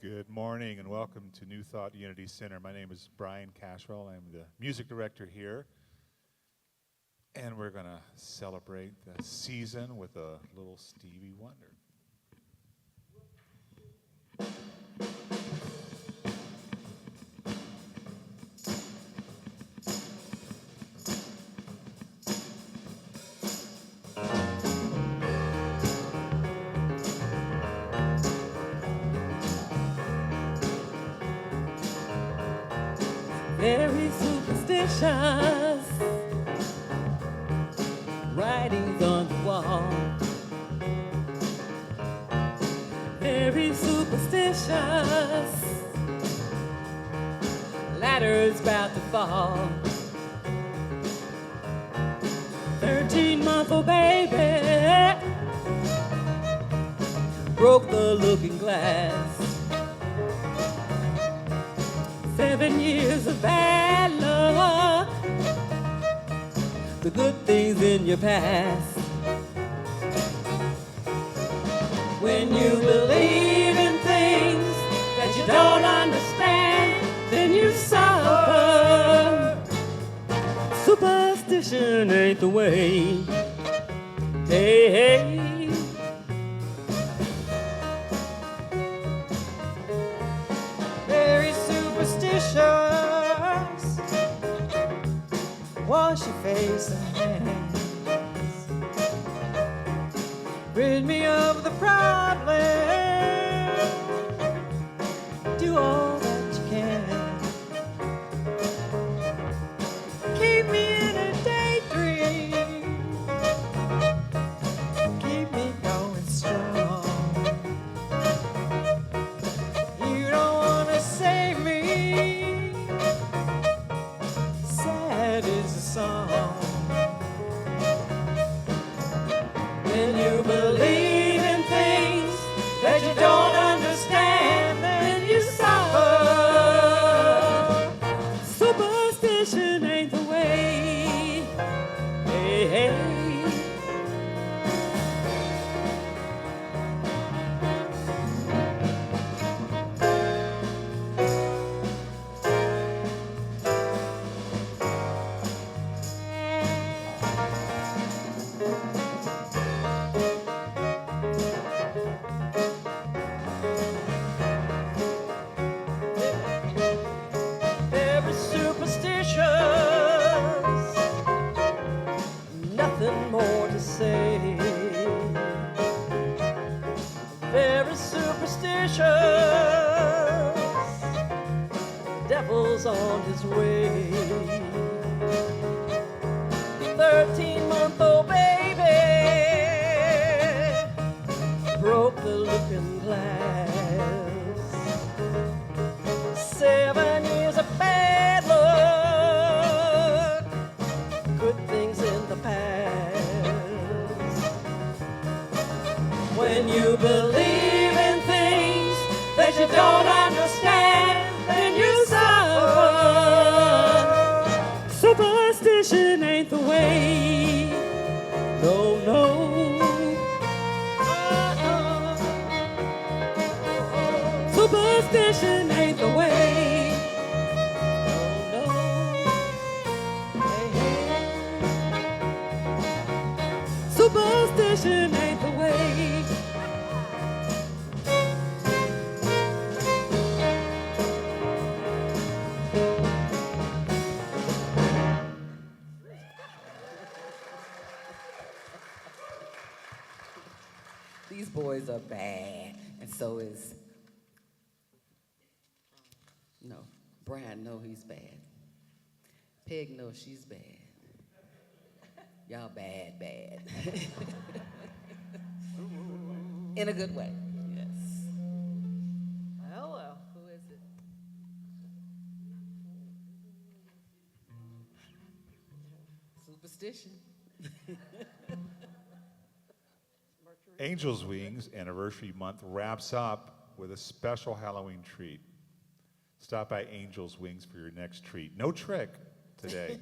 Good morning and welcome to New Thought Unity Center. My name is Brian Cashwell. I'm the music director here. And we're going to celebrate the season with a little Stevie Wonder. Very superstitious writings on the wall. Very superstitious ladders about to fall. 13-month-old baby broke the looking glass. 7 years of bad luck, the good things in your past. When you believe in things that you don't understand, then you suffer. Superstition ain't the way. Hey, hey. Wash your face and hands. Rid me of the problem. Do all that you can. Keep me in a daydream. Keep me going strong. You don't want to save me. Sad is the song. When you believe in things that you don't understand, then you suffer. Superstition ain't the way. Hey, hey. Very superstitious, nothing more to say. Very superstitious, the devil's on his way. 13-month-old baby broke the looking glass. 7 years of bad luck, good things in the past. When you believe in things that you don't understand, then you suffer. Superstition ain't the way. No, no. Superstition ain't the way. No, no. Hey, hey. Superstition ain't the way. These boys are bad, and so is, no, Brian know he's bad. Peg knows she's bad. Y'all bad, bad. In a good way, yes. Hello, who is it? Superstition. Angel's Wings Anniversary Month wraps up with a special Halloween treat. Stop by Angel's Wings for your next treat. No trick today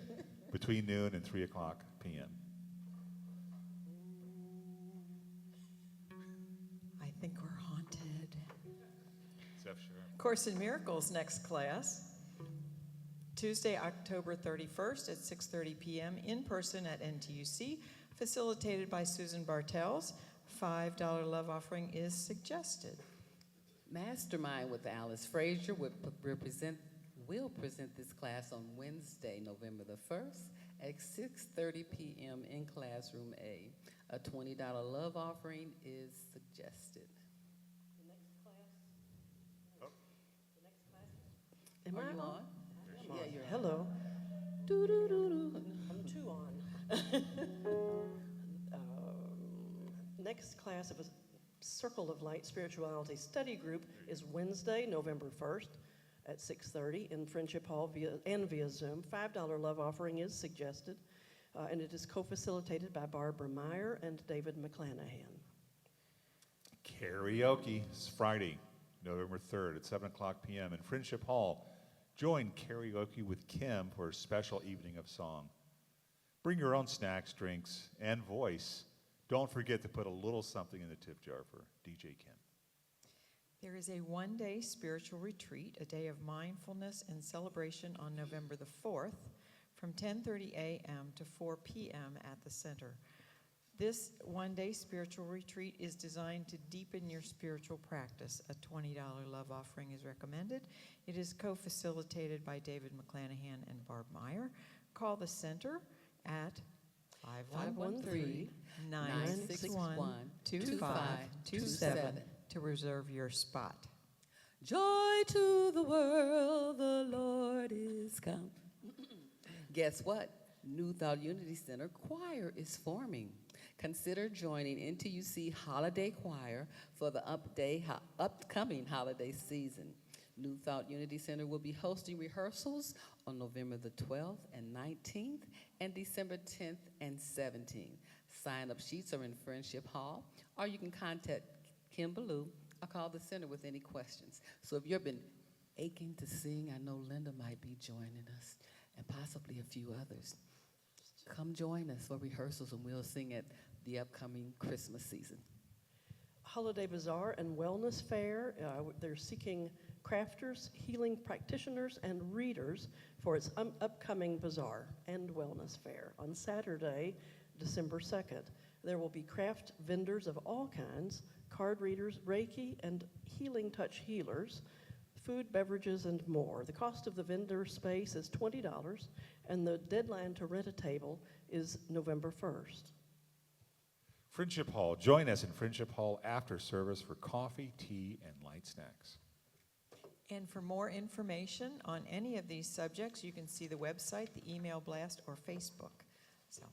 between noon and 3 o'clock p.m. I think we're haunted. Zeph, sure. Course in Miracles next class, Tuesday, October 31st at 6:30 p.m. in person at NTUC, facilitated by Susan Bartels. $5 love offering is suggested. Mastermind with Alice Frazier will present this class on Wednesday, November the 1st at 6:30 p.m. in Classroom A. A $20 love offering is suggested. Am Are I you on? on? I'm Yeah, on. you're on. Hello. Doo-doo-doo-doo. I'm two on. Next class of a Circle of Light Spirituality Study Group is Wednesday, November 1st at 6:30 in Friendship Hall via Zoom. $5 love offering is suggested, and it is co-facilitated by Barbara Meyer and David McClanahan. Karaoke is Friday, November 3rd at 7 o'clock p.m. in Friendship Hall. Join Karaoke with Kim for a special evening of song. Bring your own snacks, drinks, and voice. Don't forget to put a little something in the tip jar for DJ Kim. There is a one-day spiritual retreat, a day of mindfulness and celebration on November the 4th from 10:30 a.m. to 4 p.m. at the center. This one-day spiritual retreat is designed to deepen your spiritual practice. A $20 love offering is recommended. It is co-facilitated by David McClanahan and Barb Meyer. Call the center at 513-961-2527 to reserve your spot. Joy to the world, the Lord is come. Guess what? New Thought Unity Center Choir is forming. Consider joining NTUC Holiday Choir for the upcoming holiday season. New Thought Unity Center will be hosting rehearsals on November the 12th and 19th and December 10th and 17th. Sign-up sheets are in Friendship Hall, or you can contact Kim Ballou or call the center with any questions. So if you've been aching to sing, I know Linda might be joining us, and possibly a few others. Come join us for rehearsals, and we'll sing at the upcoming Christmas season. Holiday Bazaar and Wellness Fair. They're seeking crafters, healing practitioners, and readers for its upcoming bazaar and wellness fair on Saturday, December 2nd. There will be craft vendors of all kinds, card readers, Reiki, and healing touch healers, food, beverages, and more. The cost of the vendor space is $20, and the deadline to rent a table is November 1st. Friendship Hall. Join us in Friendship Hall after service for coffee, tea, and light snacks. And for more information on any of these subjects, you can see the website, the email blast, or Facebook. So,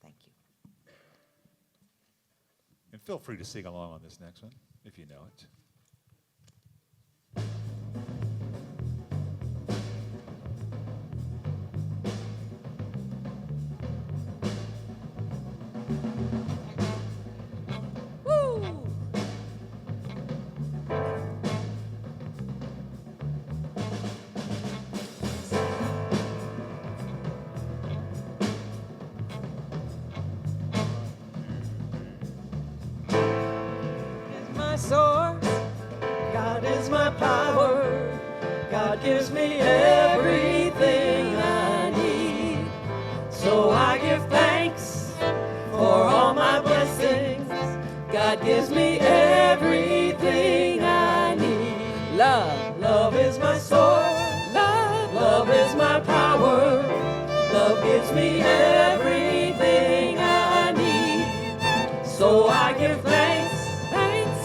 thank you. And feel free to sing along on this next one if you know it. Is my source, God is my power, God gives me everything I need. So I give thanks for all my blessings, God gives me everything I need. Love is my source, love is my power, love gives me everything I need. So I give thanks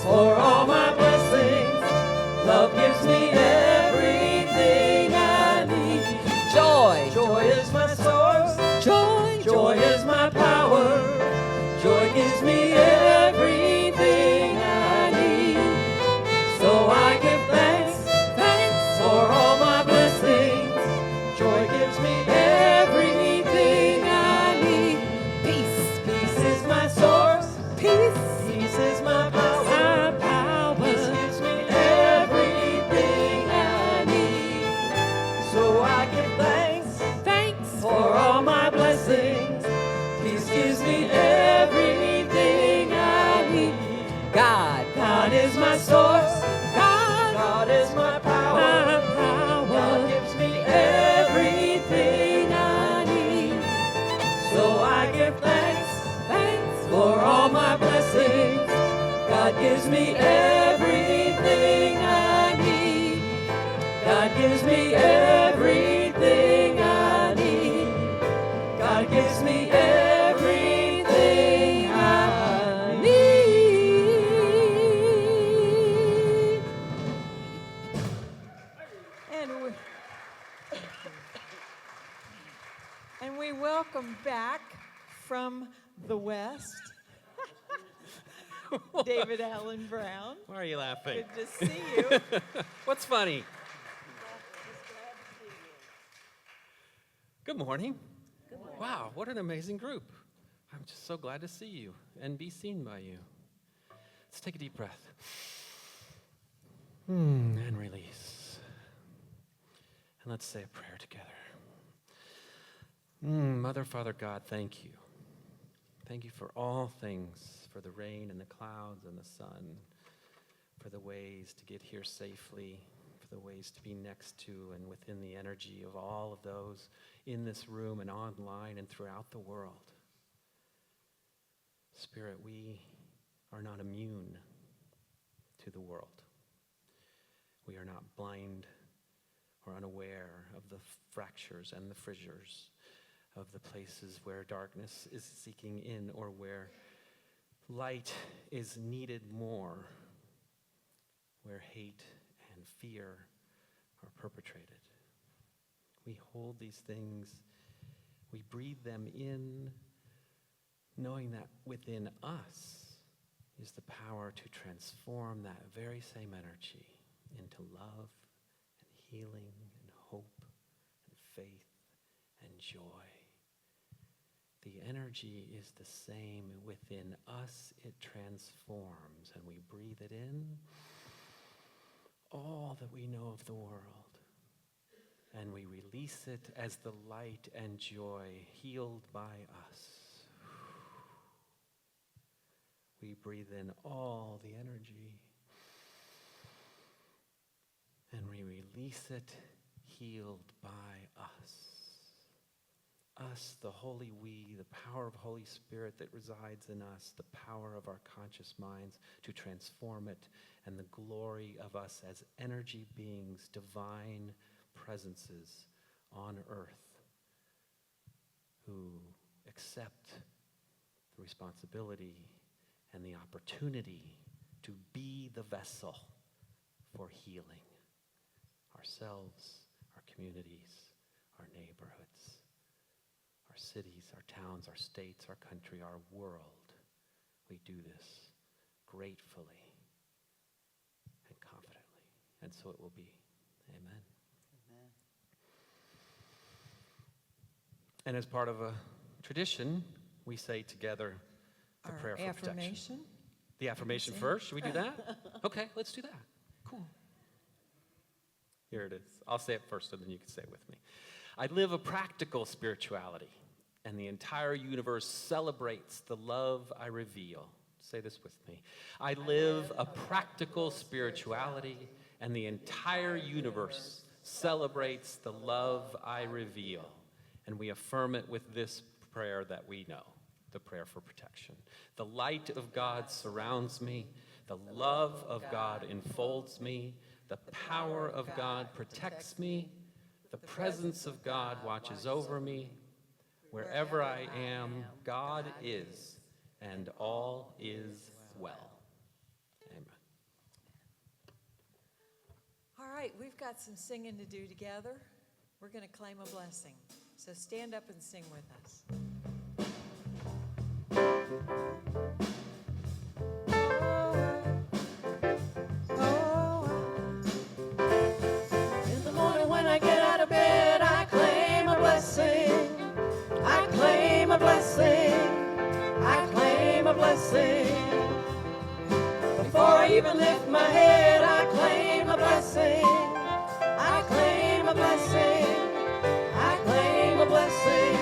for all my blessings, love gives me everything I need. Joy is my source, joy is my power, joy gives me everything I need. So I give thanks for all my blessings, joy gives me everything I need. Peace is my source, peace is my power, peace gives me everything I need. So I give thanks for all my blessings, peace gives me everything I need. God is my source, God God is my power. God gives me everything I need. So I give thanks for all my blessings. God gives me everything I need. God gives me everything I need. God gives me everything I need. And we welcome back from the West, David Allen Brown. Why are you laughing? Good to see you. What's funny? Good morning. Wow, what an amazing group. I'm just so glad to see you and be seen by you. Let's take a deep breath. And release. And let's say a prayer together. Mother, Father God, thank you. Thank you for all things, for the rain and the clouds and the sun, for the ways to get here safely, for the ways to be next to and within the energy of all of those in this room and online and throughout the world. Spirit, we are not immune to the world. We are not blind or unaware of the fractures and the fissures of the places where darkness is seeking in or where light is needed more, where hate and fear are perpetrated. We hold these things, we breathe them in, knowing that within us is the power to transform that very same energy into love and healing and hope and faith and joy. The energy is the same within us. It transforms, and we breathe it in, all that we know of the world, and we release it as the light and joy healed by us. We breathe in all the energy, and we release it healed by us. Us, the holy we, the power of Holy Spirit that resides in us, the power of our conscious minds to transform it, and the glory of us as energy beings, divine presences on earth who accept the responsibility and the opportunity to be the vessel for healing ourselves, our communities, our neighborhoods, our cities, our towns, our states, our country, our world. We do this gratefully and confidently, and so it will be. Amen. Amen. And as part of a tradition, we say together the Our prayer for protection. affirmation. The affirmation Sing. first? Should we do that? Okay, let's do that. Cool. Here it is. I'll say it first, and then you can say it with me. I live a practical spirituality, and the entire universe celebrates the love I reveal. Say this with me. I live a practical spirituality, and the entire universe celebrates the love I reveal. And we affirm it with this prayer that we know, the prayer for protection. The light of God surrounds me. The love of God enfolds me. The power of God protects me. The presence of God watches over me. Wherever I am, God is, and all is well. Amen. All right, we've got some singing to do together. We're going to claim a blessing. So stand up and sing with us. In the morning when I get out of bed, I claim a blessing. I claim a blessing. I claim a blessing. Before I even lift my head, I claim a blessing. I claim a blessing. I claim a blessing.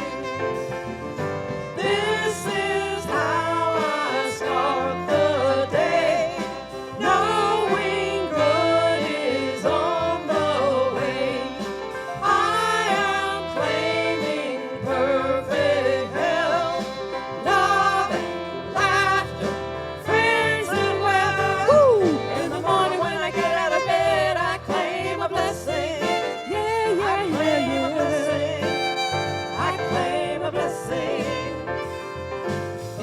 This is how I start the day, knowing good is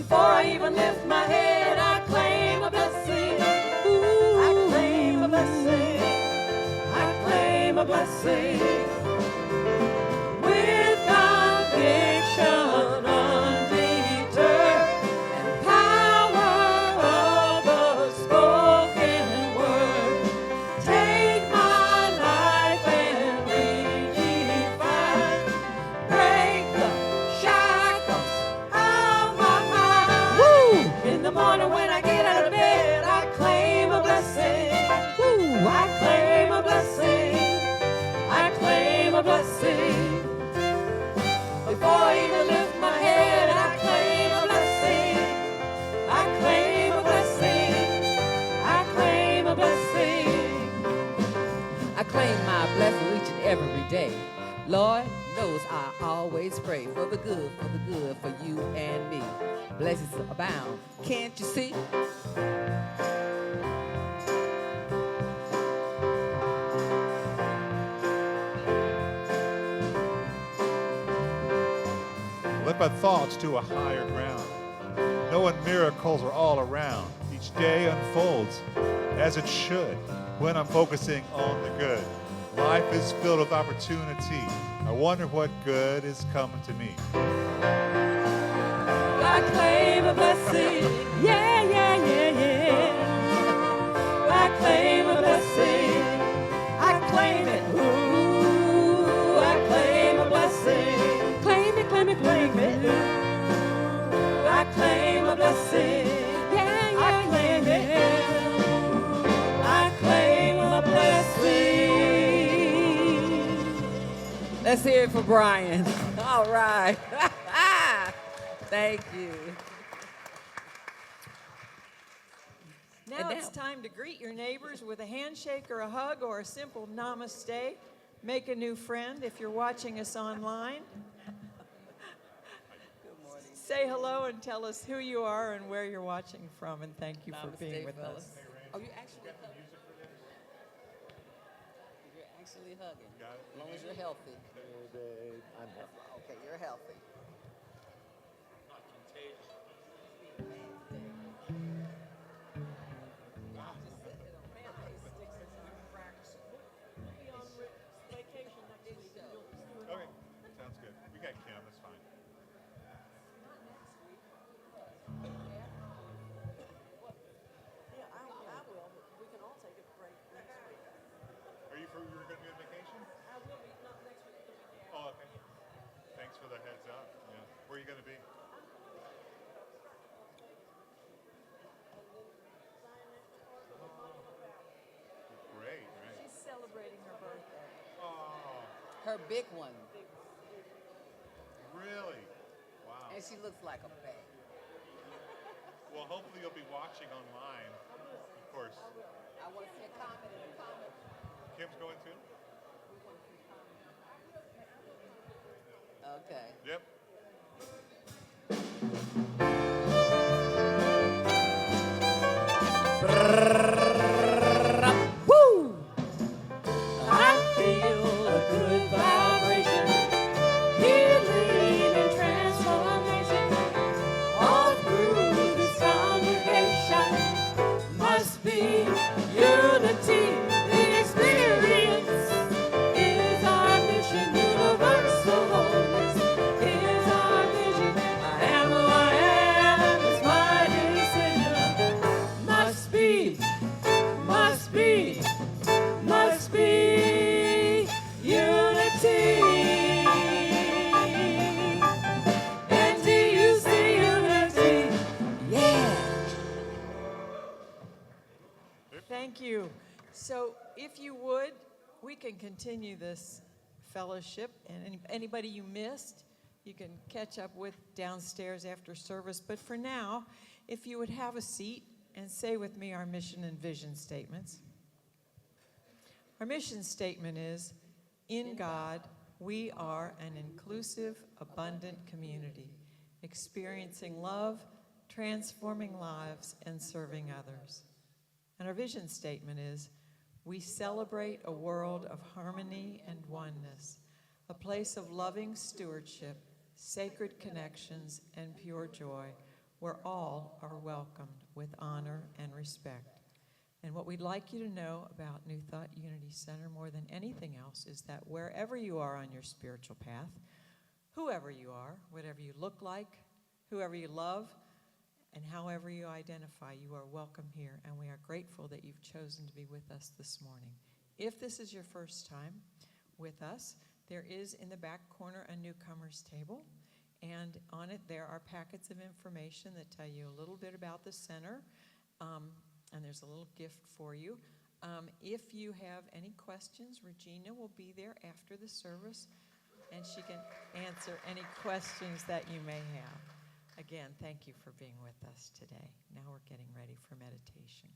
Before I even lift my head, I claim a blessing. I claim a blessing. I claim a blessing. With conviction undeterred and power of the spoken word, take my life and redefine. Break the shackles of my mind. Woo! In the morning when I get out of bed, I claim a blessing. Woo! I claim a blessing. I claim a blessing. Before I even lift my head, I claim a blessing. I claim a blessing. I claim a blessing. I claim my blessing each and every day. Lord knows I always pray for the good, for you and me. Blessings abound. Can't you see? Lift my thoughts to a higher ground, knowing miracles are all around. Each day unfolds as it should when I'm focusing on the good. Life is filled with opportunity. I wonder what good is coming to me. I claim a blessing. Yeah, yeah, yeah, yeah. I claim a blessing. I claim it. Ooh, I claim a blessing. Claim it, claim it, claim it. Ooh, I claim a blessing. Yeah, yeah, I claim it. I claim a blessing. Let's hear it for Brian. All right. Thank you. Now And it's time to greet your neighbors with a handshake or a hug or a simple namaste. Make a new friend if you're watching us online. Say hello and tell us who you are and where you're watching from, and thank you for being with fellas. us. Oh, you actually hugging. You're actually hugging. As long as you're healthy. I'm healthy. Okay, you're healthy. Okay, sounds good. We got Kim, that's fine. Yeah, I will, but we can all take a break next week. Are you going to be on vacation? I will be, not next week, the week after. Oh, okay. Thanks for the heads up. Yeah. Where are you going to be? Great, right? She's celebrating her birthday. Oh, Her big one. really? Wow. And she looks like a babe. Well, hopefully you'll be watching online. Of course. I want to see a comment in the comments. Kim's going too? Okay. Yep. Woo! I feel a good vibration, healing and transformation all through this congregation. Must be unity. The experience is our mission. Universal wholeness is our vision. I am who I am. It's my decision. Must be unity. N-T-U-C, unity. Yeah. Thank you. So if you would, we can continue this fellowship, and anybody you missed, you can catch up with downstairs after service. But for now, if you would have a seat and say with me our mission and vision statements. Our mission statement is, in God, we are an inclusive, abundant community, experiencing love, transforming lives, and serving others. And our vision statement is, we celebrate a world of harmony and oneness, a place of loving stewardship, sacred connections, and pure joy, where all are welcomed with honor and respect. And what we'd like you to know about New Thought Unity Center more than anything else is that wherever you are on your spiritual path, whoever you are, whatever you look like, whoever you love, and however you identify, you are welcome here, and we are grateful that you've chosen to be with us this morning. If this is your first time with us, there is in the back corner a newcomers table, and on it there are packets of information that tell you a little bit about the center, and there's a little gift for you. If you have any questions, Regina will be there after the service, and she can answer any questions that you may have. Again, thank you for being with us today. Now we're getting ready for meditation.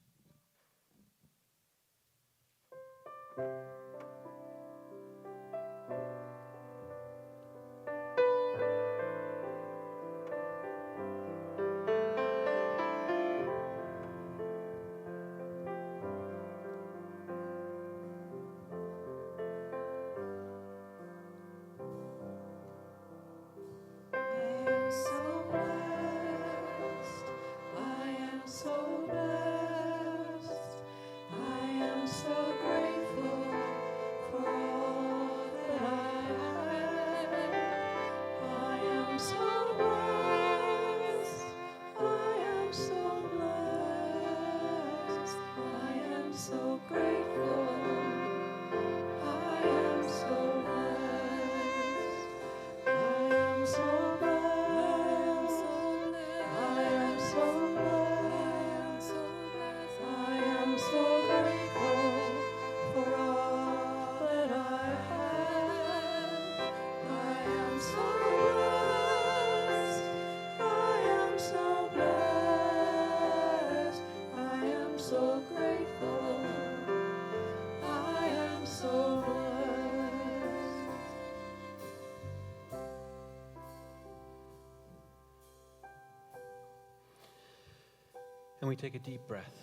And we take a deep breath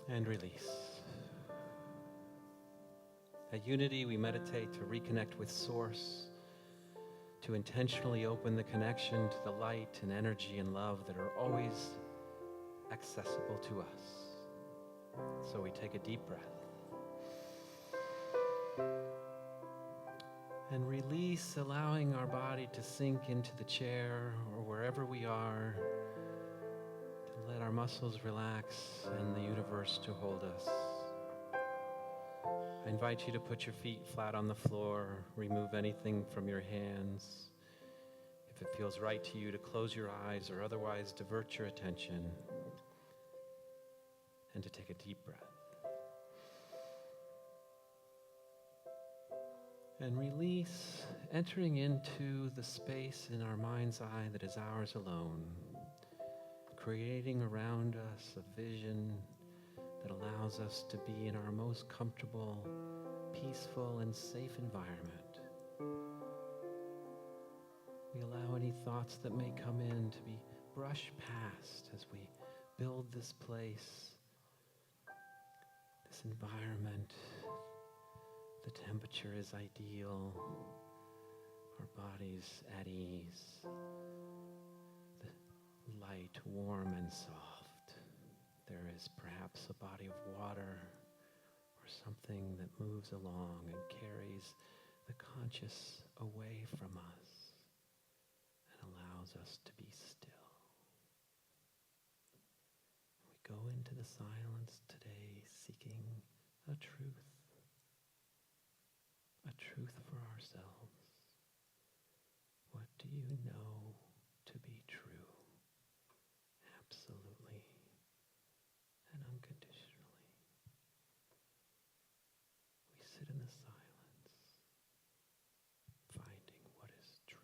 and release. At Unity, we meditate to reconnect with Source, to intentionally open the connection to the light and energy and love that are always accessible to us. So we take a deep breath and release, allowing our body to sink into the chair or wherever we are, to let our muscles relax and the universe to hold us. I invite you to put your feet flat on the floor, remove anything from your hands. If it feels right to you, to close your eyes or otherwise divert your attention, and to take a deep breath. And release, entering into the space in our mind's eye that is ours alone, creating around us a vision that allows us to be in our most comfortable, peaceful, and safe environment. We allow any thoughts that may come in to be brushed past as we build this place, this environment. The temperature is ideal, our bodies at ease, the light, warm and soft. There is perhaps a body of water or something that moves along and carries the conscious away from us and allows us to be still. We go into the silence today seeking a truth for ourselves. What do you know to be true? Absolutely and unconditionally. We sit in the silence, finding what is true.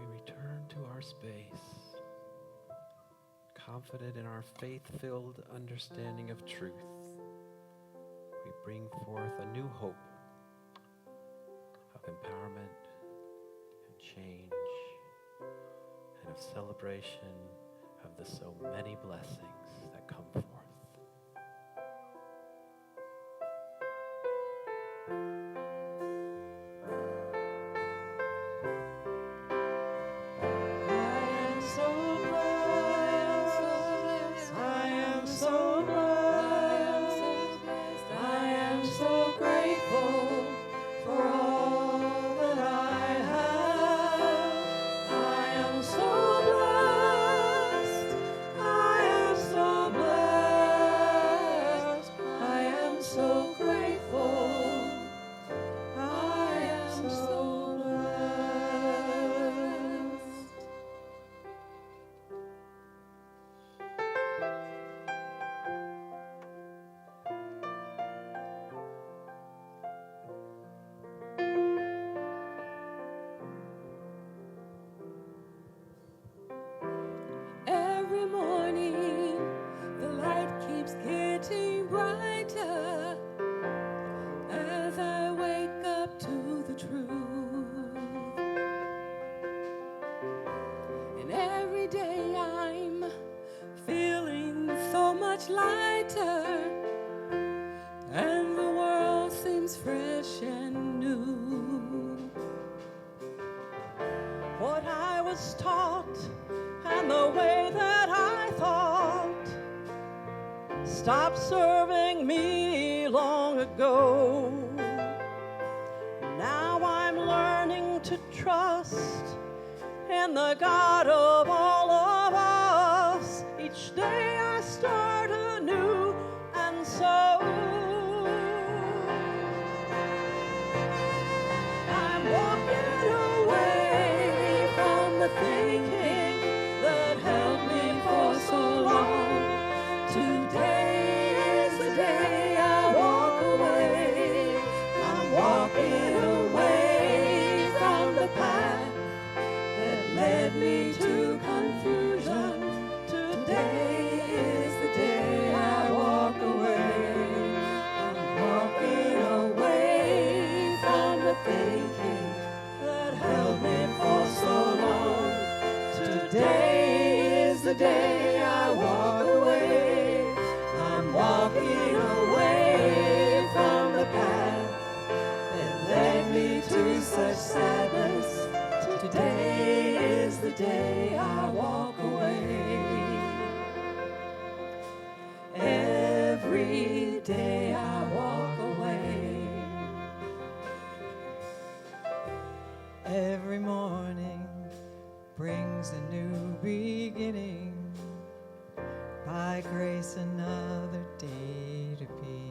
we return to our space, confident in our faith-filled understanding of truth. We bring forth a new hope of empowerment and change and of celebration of the so many blessings that come forth. Every morning, the light keeps getting brighter as I wake up to the truth. And every day I'm feeling so much lighter, and the world seems fresh and new. What I was taught and the way that I thought stopped serving me long ago. Now I'm learning to trust in the God of all of us. Each day I start anew, and so I'm walking away from the thinking that held me for so long. Today is the day I walk away. I'm walking away from the path that led me to confusion. Today is the day I walk away. I'm walking away from the thinking that held me for so long. Today is the day I walk away. I'm walking away from the path that led me to such sadness. Today is the day I walk away. Every day I walk away. Every morning brings a new beginning. By grace, another day to be.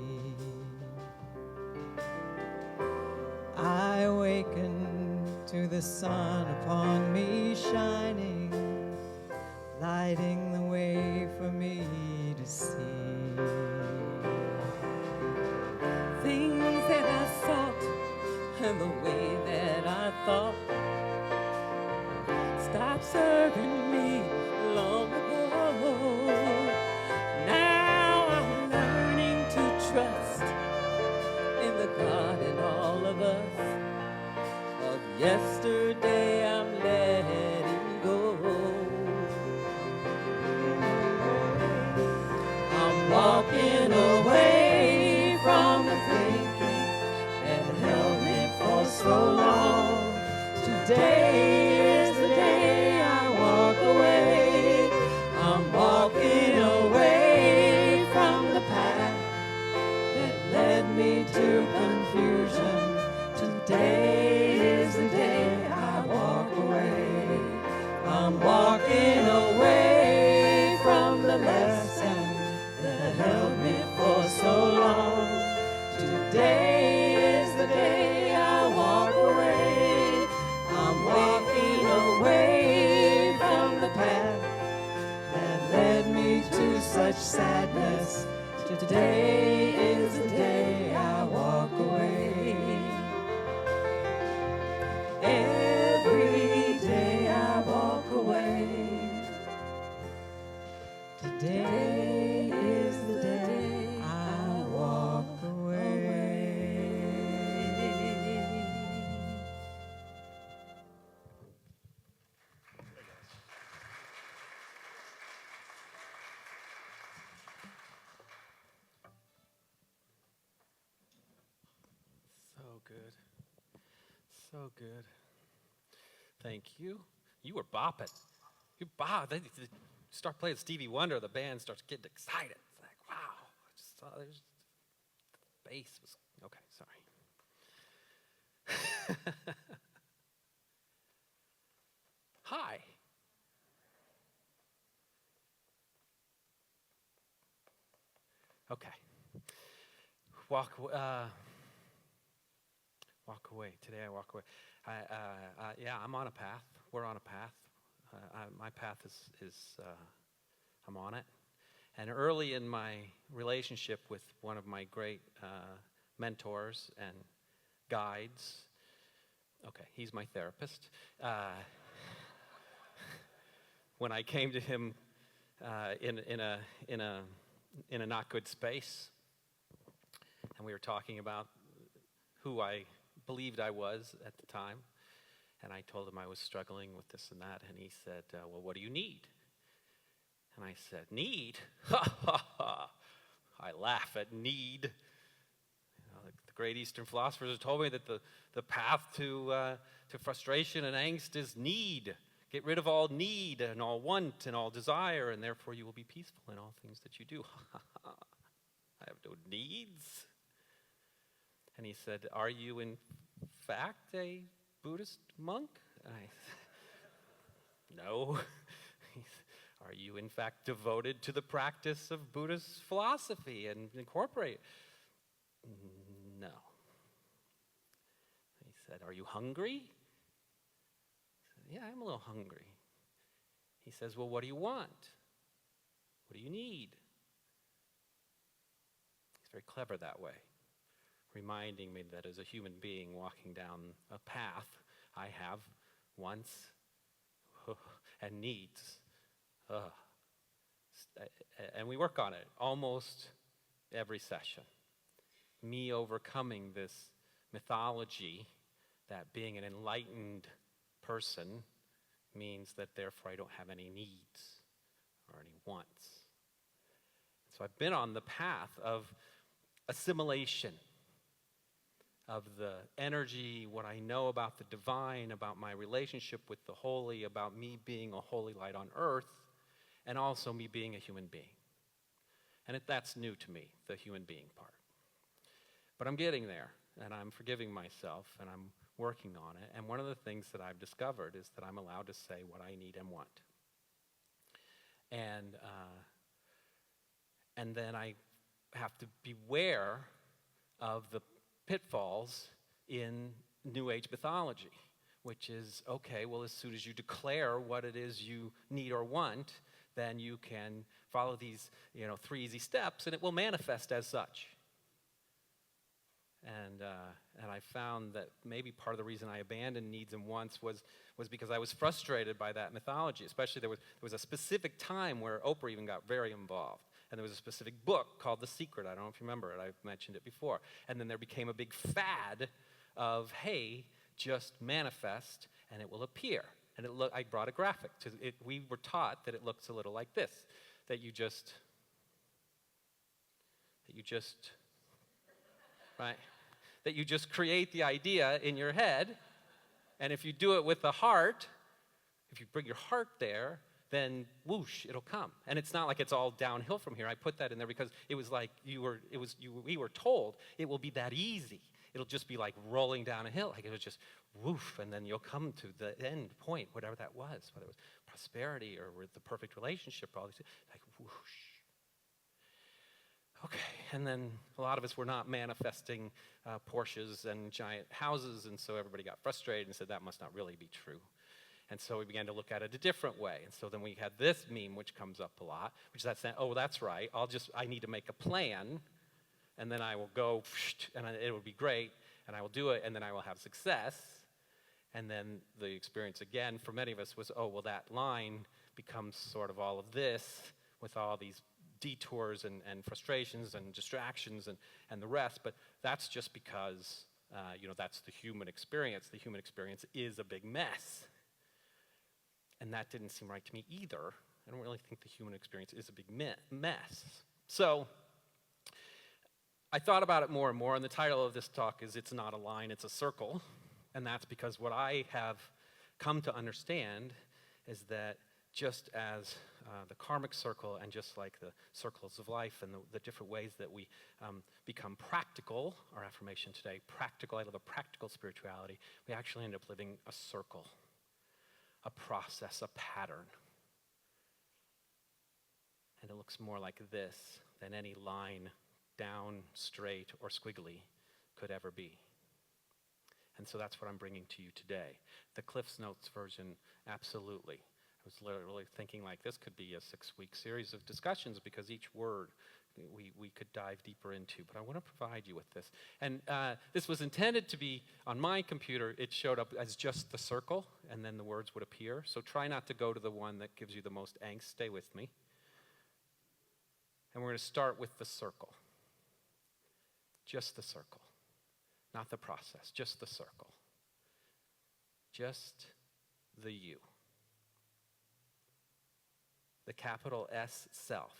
I awaken to the sun upon me shining, lighting the way for me to see. Things that I thought and the way that I thought stopped serving me long ago. Now I'm learning to trust in the God in all of us. Of yesterday I'm letting go. I'm walking away from the thinking that held me for so long. Today is the day I walk away. I'm walking away from the path that led me to confusion. Today is the day I walk away. I'm walking away from the lesson that held me good. So good. Thank you. You were bopping. You bop. They start playing Stevie Wonder, the band starts getting excited. It's like, wow. I just saw there's the bass was okay, sorry. Hi. Okay. Walk away. Today I walk away. Yeah, I'm on a path. We're on a path. My path is I'm on it. And early in my relationship with one of my great mentors and guides, okay, he's my therapist. When I came to him in a not good space, and we were talking about who I believed I was at the time, and I told him I was struggling with this and that, and he said, well, what do you need? And I said, need? Ha, ha, ha. I laugh at need. You know, the great Eastern philosophers have told me that the path to frustration and angst is need. Get rid of all need and all want and all desire, and therefore you will be peaceful in all things that you do. I have no needs. And he said, are you in fact a Buddhist monk? And I said, no. Are you in fact devoted to the practice of Buddhist philosophy and incorporate? No. He said, are you hungry? I said, yeah, I'm a little hungry. He says, well, what do you want? What do you need? He's very clever that way, reminding me that as a human being walking down a path, I have wants and needs. And we work on it almost every session. Me overcoming this mythology that being an enlightened person means that therefore I don't have any needs or any wants. So I've been on the path of assimilation of the energy, what I know about the divine, about my relationship with the holy, about me being a holy light on earth, and also me being a human being. And that's new to me, the human being part. But I'm getting there, and I'm forgiving myself, and I'm working on it. And one of the things that I've discovered is that I'm allowed to say what I need and want. And then I have to beware of the pitfalls in New Age mythology, which is, okay, well, as soon as you declare what it is you need or want, then you can follow these, 3 easy steps, and it will manifest as such. And I found that maybe part of the reason I abandoned needs and wants was because I was frustrated by that mythology. Especially there was a specific time where Oprah even got very involved. And there was a specific book called The Secret. I don't know if you remember it. I've mentioned it before. And then there became a big fad of, hey, just manifest and it will appear. And I brought a graphic to it. We were taught that it looks a little like this, that you just, right? That you just create the idea in your head, and if you do it with the heart, if you bring your heart there, then whoosh, it'll come. And it's not like it's all downhill from here. I put that in there because it was like we were told it will be that easy. It'll just be like rolling down a hill. Like it was just woof, and then you'll come to the end point, whatever that was, whether it was prosperity or with the perfect relationship, all these things, like whoosh. Okay, and then a lot of us were not manifesting Porsches and giant houses, and so everybody got frustrated and said that must not really be true. And so we began to look at it a different way. And so then we had this meme, which comes up a lot, which is that saying, oh, that's right, I need to make a plan, and then I will go, and it will be great, and I will do it, and then I will have success. And then the experience again for many of us was, oh, well, that line becomes sort of all of this with all these detours and frustrations and distractions and the rest. But that's just because, that's the human experience. The human experience is a big mess. And that didn't seem right to me either. I don't really think the human experience is a big mess. So I thought about it more and more, and the title of this talk is It's Not a Line, It's a Circle. And that's because what I have come to understand is that just as the karmic circle and just like the circles of life and the different ways that we become practical, our affirmation today, practical, I love a practical spirituality, we actually end up living a circle, a process, a pattern. And it looks more like this than any line down, straight, or squiggly could ever be. And so that's what I'm bringing to you today. The Cliff's Notes version, absolutely. I was literally thinking like this could be a 6-week series of discussions because each word we could dive deeper into. But I want to provide you with this. And this was intended to be, on my computer, it showed up as just the circle, and then the words would appear. So try not to go to the one that gives you the most angst. Stay with me. And we're going to start with the circle. Just the circle. Not the process, just the circle. Just the you. The capital S self,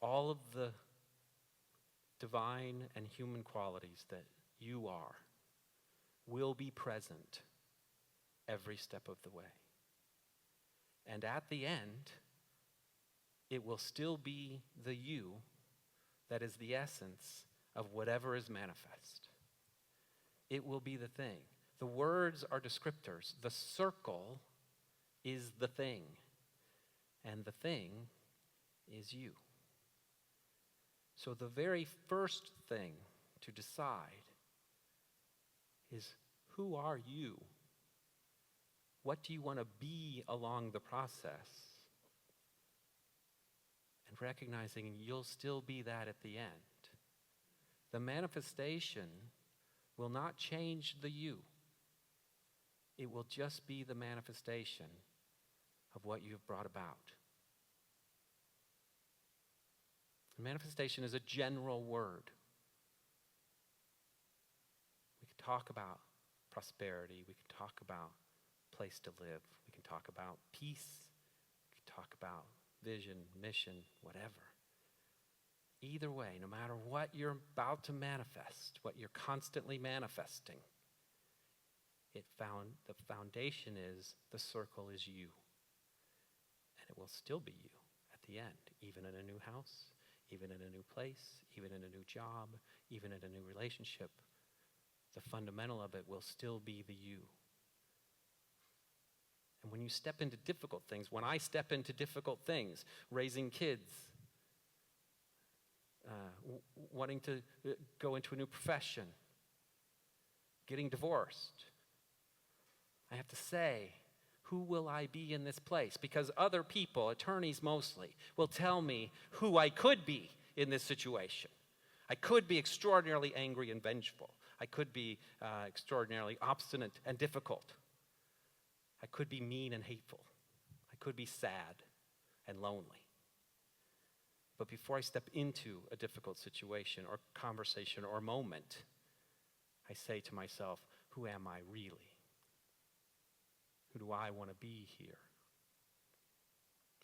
all of the divine and human qualities that you are will be present every step of the way. And at the end, it will still be the you that is the essence of whatever is manifest. It will be the thing. The words are descriptors. The circle is the thing. And the thing is you. So the very first thing to decide is, who are you? What do you want to be along the process? And recognizing you'll still be that at the end. The manifestation will not change the you. It will just be the manifestation of what you've brought about. Manifestation is a general word. We can talk about prosperity. We can talk about place to live. We can talk about peace. We can talk about vision, mission, whatever. Either way, no matter what you're about to manifest, what you're constantly manifesting, the foundation is the circle is you. And it will still be you at the end, even in a new house, even in a new place, even in a new job, even in a new relationship. The fundamental of it will still be the you. And when you step into difficult things, when I step into difficult things, raising kids, wanting to go into a new profession, getting divorced, I have to say, who will I be in this place? Because other people, attorneys mostly, will tell me who I could be in this situation. I could be extraordinarily angry and vengeful. I could be extraordinarily obstinate and difficult. I could be mean and hateful. I could be sad and lonely. But before I step into a difficult situation or conversation or moment, I say to myself, who am I really? Who do I want to be here?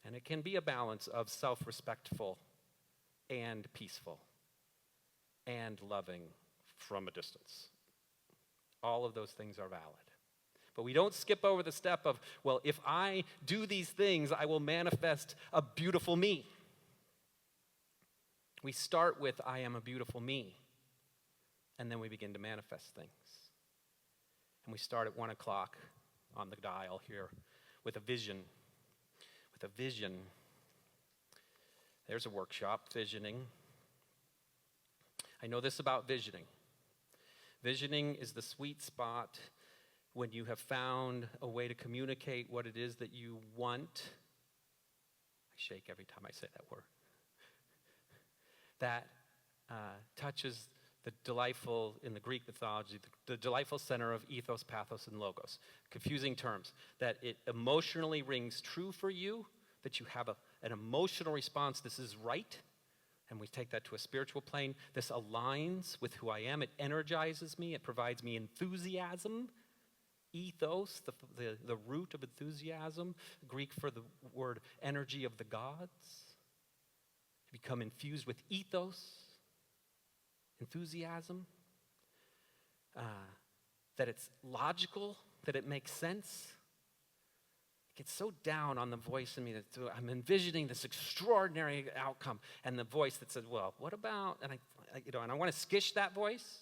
And it can be a balance of self-respectful and peaceful and loving from a distance. All of those things are valid. But we don't skip over the step of, well, if I do these things, I will manifest a beautiful me. We start with, I am a beautiful me. And then we begin to manifest things. And we start at 1 o'clock on the dial here with a vision. With a vision. There's a workshop, visioning. I know this about visioning. Visioning is the sweet spot when you have found a way to communicate what it is that you want. I shake every time I say that word. That touches the delightful, in the Greek mythology, the delightful center of ethos, pathos, and logos. Confusing terms. That it emotionally rings true for you, that you have an emotional response, this is right, and we take that to a spiritual plane. This aligns with who I am. It energizes me. It provides me enthusiasm. Ethos, the root of enthusiasm, Greek for the word energy of the gods. You become infused with ethos. enthusiasm, that it's logical, that it makes sense. It gets so down on the voice in me that I'm envisioning this extraordinary outcome, and the voice that says, well, what about, and I want to skish that voice,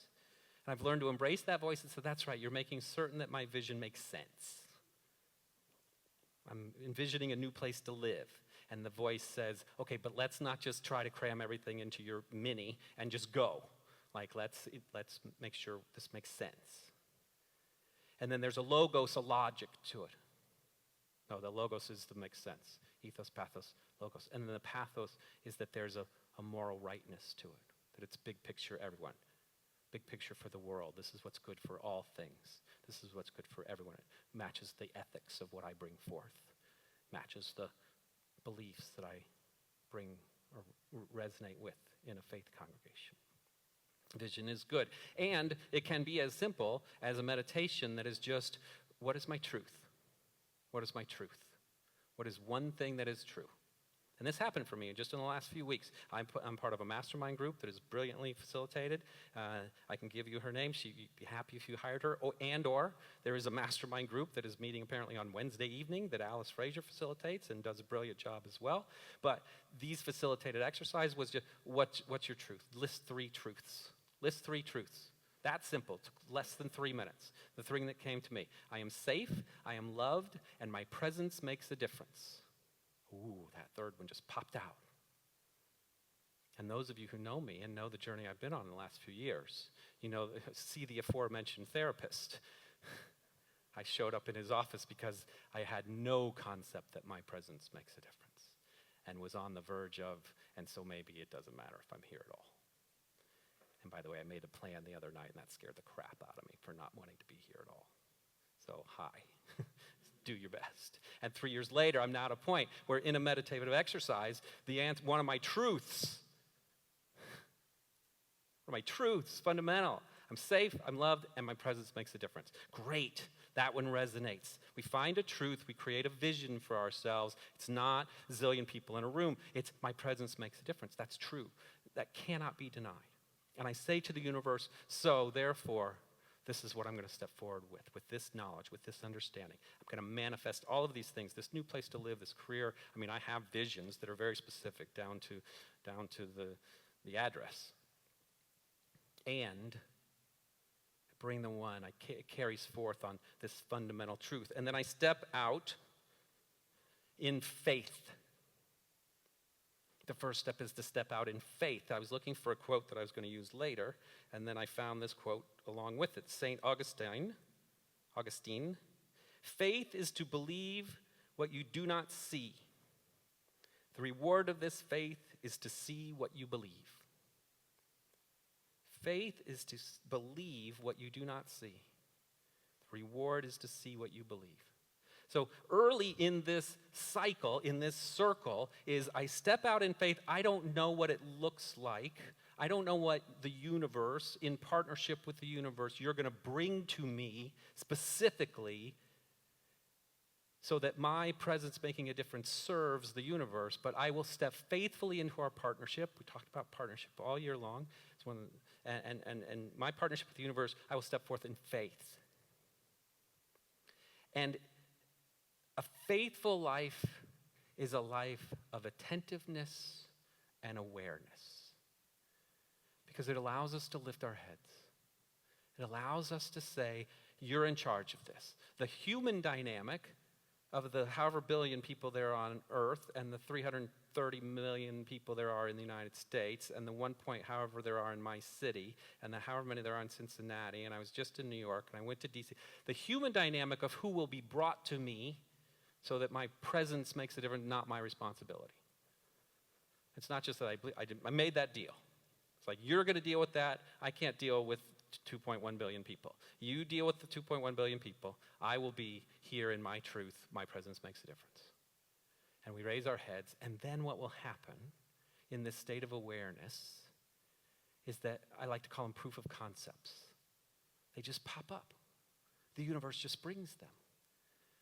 and I've learned to embrace that voice and say, that's right, you're making certain that my vision makes sense. I'm envisioning a new place to live. And the voice says, okay, but let's not just try to cram everything into your mini and just go. Like, let's make sure this makes sense. And then there's a logos, a logic to it. No, the logos is the makes sense. Ethos, pathos, logos. And then the pathos is that there's a moral rightness to it, that it's big picture everyone. Big picture for the world. This is what's good for all things. This is what's good for everyone. It matches the ethics of what I bring forth. Matches the beliefs that I bring or resonate with in a faith congregation. Vision is good. And it can be as simple as a meditation that is just, what is my truth? What is my truth? What is one thing that is true? And this happened for me just in the last few weeks. I'm part of a mastermind group that is brilliantly facilitated. I can give you her name. She'd be happy if you hired her. Or there is a mastermind group that is meeting apparently on Wednesday evening that Alice Frazier facilitates and does a brilliant job as well. But these facilitated exercise was just, what's your truth? List 3 truths. List 3 truths. That simple. Took less than 3 minutes. The thing that came to me. I am safe, I am loved, and my presence makes a difference. Ooh, that third one just popped out. And those of you who know me and know the journey I've been on in the last few years, see the aforementioned therapist. I showed up in his office because I had no concept that my presence makes a difference and was on the verge of, and so maybe it doesn't matter if I'm here at all. And by the way, I made a plan the other night and that scared the crap out of me for not wanting to be here at all. So, hi. Do your best. And 3 years later, I'm now at a point where in a meditative exercise, one of my truths, fundamental. I'm safe, I'm loved, and my presence makes a difference. Great. That one resonates. We find a truth, we create a vision for ourselves. It's not a zillion people in a room. It's my presence makes a difference. That's true. That cannot be denied. And I say to the universe, so therefore, this is what I'm going to step forward with this knowledge, with this understanding. I'm going to manifest all of these things, this new place to live, this career. I mean, I have visions that are very specific down to the address. And bring the one, it carries forth on this fundamental truth. And then I step out in faith. The first step is to step out in faith. I was looking for a quote that I was going to use later, and then I found this quote along with it. St. Augustine, faith is to believe what you do not see. The reward of this faith is to see what you believe. Faith is to believe what you do not see. The reward is to see what you believe. So early in this cycle, in this circle, is I step out in faith. I don't know what it looks like. I don't know what the universe, in partnership with the universe, you're going to bring to me specifically so that my presence making a difference serves the universe, but I will step faithfully into our partnership. We talked about partnership all year long. It's one, and my partnership with the universe, I will step forth in faith. And a faithful life is a life of attentiveness and awareness because it allows us to lift our heads. It allows us to say, you're in charge of this. The human dynamic of the however billion people there are on Earth and the 330 million people there are in the United States and the 1 point however there are in my city and the however many there are in Cincinnati, and I was just in New York and I went to D.C. The human dynamic of who will be brought to me so that my presence makes a difference, not my responsibility. It's not just that I made that deal. It's like, you're going to deal with that. I can't deal with 2.1 billion people. You deal with the 2.1 billion people. I will be here in my truth. My presence makes a difference. And we raise our heads, and then what will happen in this state of awareness is that I like to call them proof of concepts. They just pop up. The universe just brings them.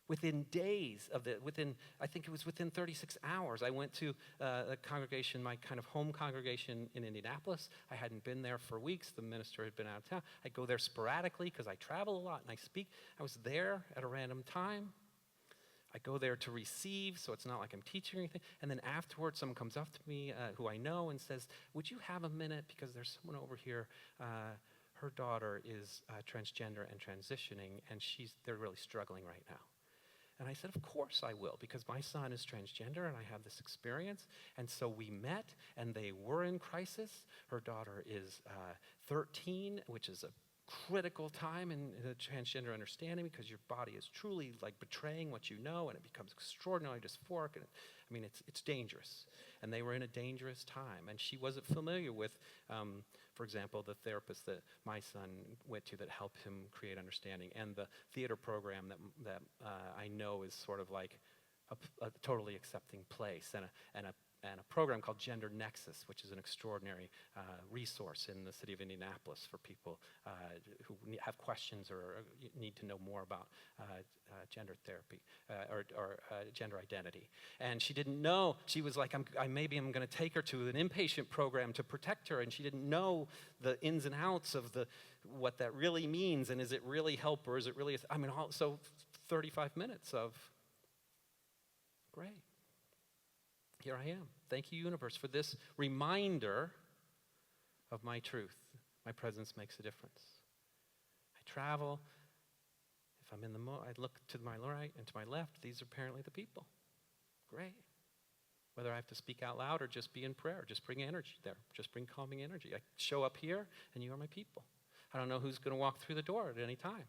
Within days of I think it was within 36 hours, I went to a congregation, my kind of home congregation in Indianapolis. I hadn't been there for weeks. The minister had been out of town. I go there sporadically because I travel a lot and I speak. I was there at a random time. I go there to receive, so it's not like I'm teaching or anything. And then afterwards, someone comes up to me who I know and says, would you have a minute? Because there's someone over here. Her daughter is transgender and transitioning, and they're really struggling right now. And I said, of course I will, because my son is transgender and I have this experience. And so we met, and they were in crisis. Her daughter is 13, which is a critical time in the transgender understanding, because your body is truly like betraying what you know, and it becomes extraordinarily dysphoric. And it's dangerous. And they were in a dangerous time. And she wasn't familiar with, for example, the therapist that my son went to that helped him create understanding, and the theater program that I know is sort of like a totally accepting place, and a program called Gender Nexus, which is an extraordinary resource in the city of Indianapolis for people who have questions or need to know more about gender therapy or gender identity. And she didn't know. She was like, maybe I'm going to take her to an inpatient program to protect her, and she didn't know the ins and outs of what that really means, and is it really help, or is it really, so 35 minutes of, great. Here I am. Thank you, universe, for this reminder of my truth. My presence makes a difference. I travel. If I'm in I look to my right and to my left. These are apparently the people. Great. Whether I have to speak out loud or just be in prayer, just bring energy there. Just bring calming energy. I show up here, and you are my people. I don't know who's going to walk through the door at any time.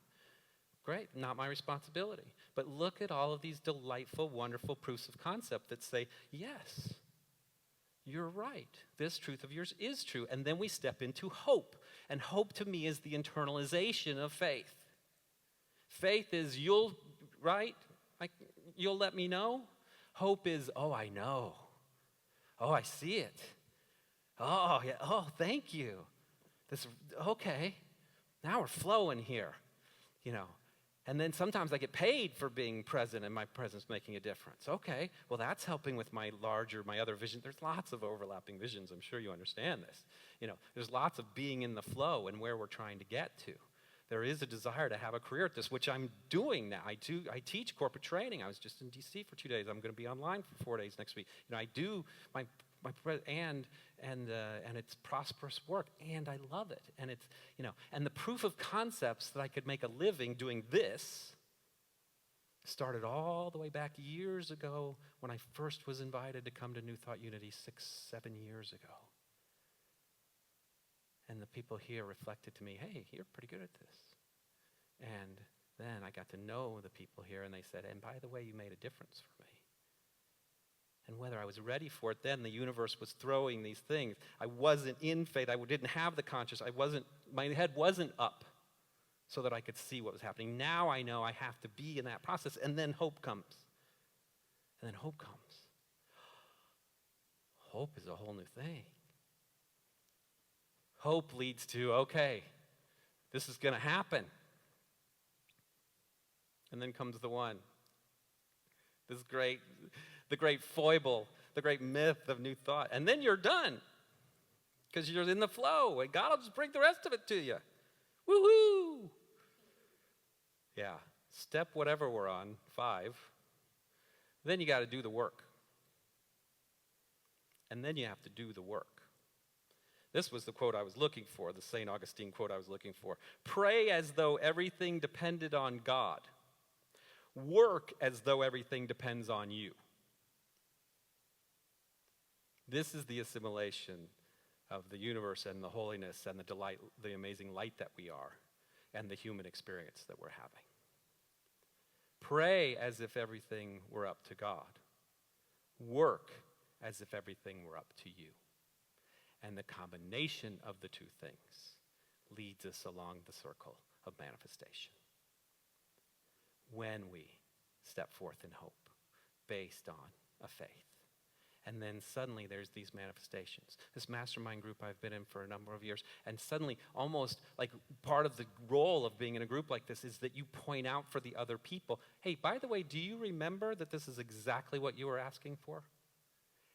Great, not my responsibility. But look at all of these delightful, wonderful proofs of concept that say, yes, you're right. This truth of yours is true. And then we step into hope. And hope to me is the internalization of faith. Faith is you'll let me know. Hope is, oh, I know. Oh, I see it. Oh, yeah. Oh, thank you. Okay. Now we're flowing here, And then sometimes I get paid for being present, and my presence making a difference. Okay, well, that's helping with my other vision. There's lots of overlapping visions. I'm sure you understand this. There's lots of being in the flow and where we're trying to get to. There is a desire to have a career at this, which I'm doing now. I teach corporate training. I was just in D.C. for 2 days. I'm going to be online for 4 days next week. I do and it's prosperous work, and I love it. And it's, and the proof of concepts that I could make a living doing this started all the way back years ago when I first was invited to come to New Thought Unity 6-7 years ago. And the people here reflected to me, hey, you're pretty good at this. And then I got to know the people here, and they said, and by the way, you made a difference for me. And whether I was ready for it then, the universe was throwing these things. I wasn't in faith. I didn't have the conscious. My head wasn't up so that I could see what was happening. Now I know I have to be in that process, and then hope comes. And then hope comes. Hope is a whole new thing. Hope leads to, okay, this is going to happen. And then comes the one. The great foible, the great myth of New Thought. And then you're done, because you're in the flow, and God will just bring the rest of it to you. Woo-hoo! Yeah, step whatever we're on, 5. Then you got to do the work. And then you have to do the work. This was the quote I was looking for, the St. Augustine quote I was looking for. Pray as though everything depended on God. Work as though everything depends on you. This is the assimilation of the universe and the holiness and the delight, the amazing light that we are, and the human experience that we're having. Pray as if everything were up to God. Work as if everything were up to you. And the combination of the two things leads us along the circle of manifestation. When we step forth in hope based on a faith. And then suddenly there's these manifestations. This mastermind group I've been in for a number of years, and suddenly almost like part of the role of being in a group like this is that you point out for the other people, hey, by the way, do you remember that this is exactly what you were asking for?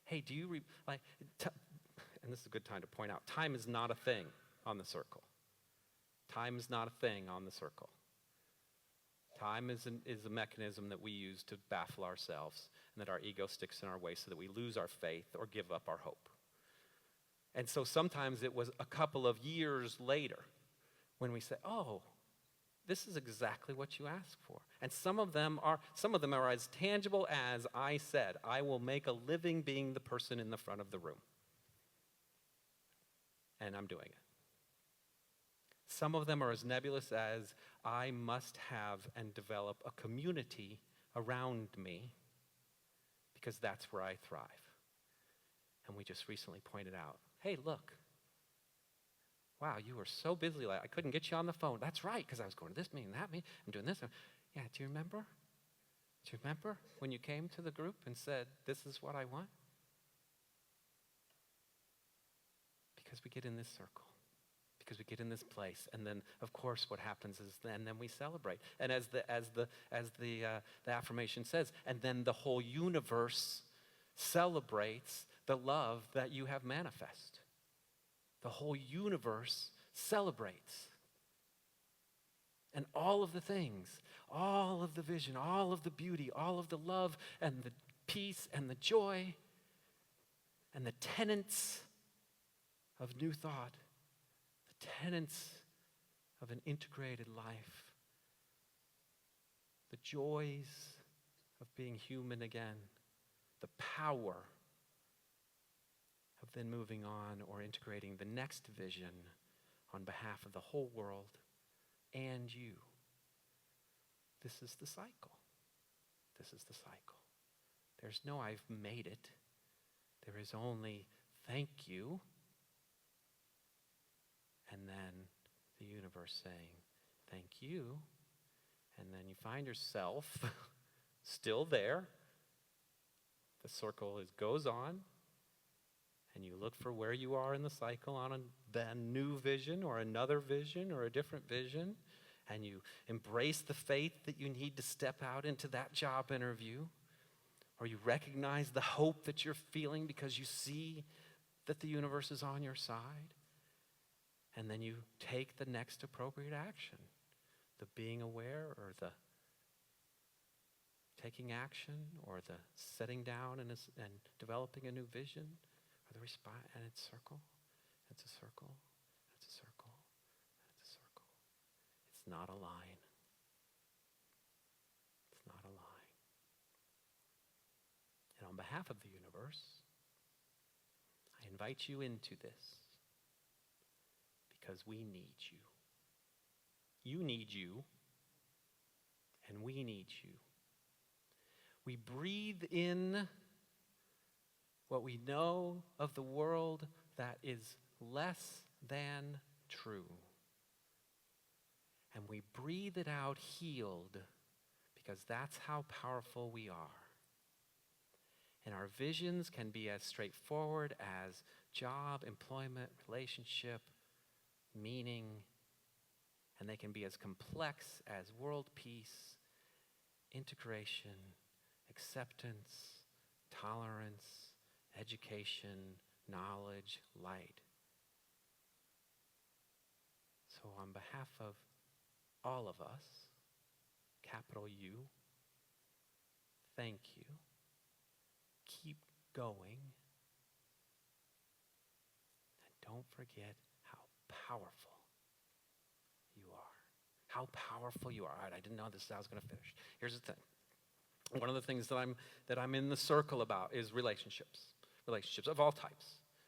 Hey, do you, and this is a good time to point out, time is not a thing on the circle. Time is not a thing on the circle. Time is a mechanism that we use to baffle ourselves and that our ego sticks in our way so that we lose our faith or give up our hope. And so sometimes it was a couple of years later when we say, oh, this is exactly what you asked for. And some of them are as tangible as I said, I will make a living being the person in the front of the room. And I'm doing it. Some of them are as nebulous as I must have and develop a community around me because that's where I thrive. And we just recently pointed out, hey, look, wow, you were so busy, I couldn't get you on the phone. That's right, because I was going to this meeting, that meeting, I'm doing this. Yeah, do you remember? Do you remember when you came to the group and said, this is what I want? Because we get in this circle. Because we get in this place, and then, of course, what happens is then we celebrate. And as the affirmation says, and then the whole universe celebrates the love that you have manifest. The whole universe celebrates. And all of the things, all of the vision, all of the beauty, all of the love and the peace and the joy and the tenets of New Thought, tenets of an integrated life, the joys of being human again, the power of then moving on or integrating the next vision on behalf of the whole world and you. This is the cycle. This is the cycle. There's no I've made it. There is only thank you. And then the universe saying, thank you. And then you find yourself still there. The circle goes on. And you look for where you are in the cycle on a new vision or another vision or a different vision. And you embrace the faith that you need to step out into that job interview. Or you recognize the hope that you're feeling because you see that the universe is on your side. And then you take the next appropriate action, the being aware or the taking action or the setting down and developing a new vision or the response, and it's circle, it's a circle, it's a circle, it's a circle. It's not a line. It's not a line. And on behalf of the universe, I invite you into this. Because we need you. You need you, and we need you. We breathe in what we know of the world that is less than true. And we breathe it out healed, because that's how powerful we are. And our visions can be as straightforward as job, employment, relationship, meaning, and they can be as complex as world peace, integration, acceptance, tolerance, education, knowledge, light. So on behalf of all of us, capital U, thank you. Keep going. And don't forget powerful you are. How powerful you are. All right, I didn't know this is how I was going to finish. Here's the thing. One of the things that I'm in the circle about is relationships. Relationships of all types.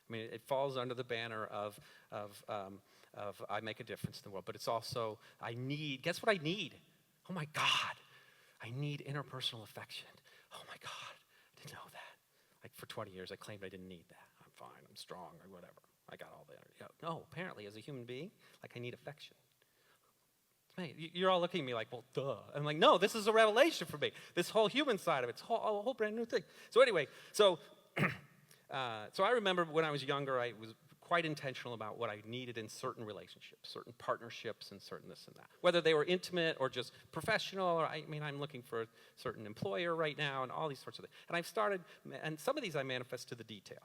I mean, it falls under the banner of I make a difference in the world, but it's also guess what I need? Oh my God, I need interpersonal affection. Oh my God, I didn't know that. Like for 20 years, I claimed I didn't need that. I'm fine, I'm strong, or whatever. I got all the energy. No, apparently, as a human being, I need affection. Hey, you're all looking at me like, well, duh. I'm like, no, this is a revelation for me. This whole human side of it's a whole brand new thing. So anyway, So I remember when I was younger, I was quite intentional about what I needed in certain relationships, certain partnerships, and certain this and that. Whether they were intimate or just professional, or I'm looking for a certain employer right now, and all these sorts of things. And I've started, and some of these I manifest to the detail.